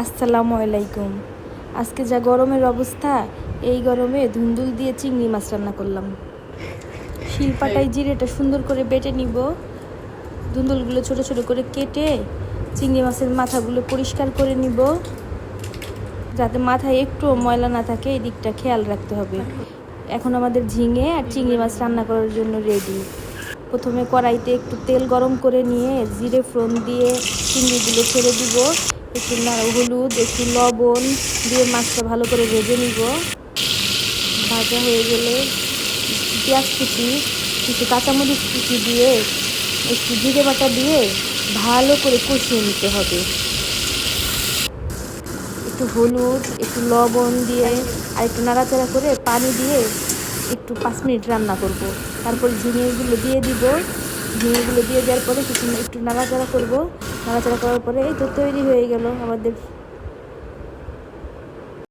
আসসালামু আলাইকুম। আজকে যা গরমের অবস্থা, এই গরমে ধুন্দুল দিয়ে চিংড়ি মাছ রান্না করলাম। শিলপাটায় জিরেটা সুন্দর করে বেটে নিব। ধুন্দুলগুলো ছোট ছোট করে কেটে চিংড়ি মাছের মাথাগুলো পরিষ্কার করে নিব, যাতে মাথায় একটু ময়লা না থাকে। এই দিকটা খেয়াল রাখতে হবে। এখন আমাদের ঝিঙে আর চিংড়ি মাছ রান্না করার জন্য রেডি। প্রথমে কড়াইতে একটু তেল গরম করে নিয়ে জিরে ফোড়ন দিয়ে চিংড়িগুলো ছেড়ে দিব। একটু হলুদ, একটু লবণ দিয়ে মাছটা ভালো করে ভেজে নিব। ভাজা হয়ে গেলে পেঁয়াজ কুচি, কিছু কাঁচামরিচ কুচি দিয়ে একটু জিরে বাটা দিয়ে ভালো করে কষিয়ে নিতে হবে। একটু হলুদ, একটু লবণ দিয়ে আর একটু নাড়াচাড়া করে পানি দিয়ে একটু 5 মিনিট রান্না করব। তারপর ঝিঙেগুলো দিয়ে দিব। ঝিঙেগুলো দিয়ে দেওয়ার পরে একটু নাড়াচাড়া করব। নাড়াচাড়া করার পরে এই তো তৈরি হয়ে গেল আমাদের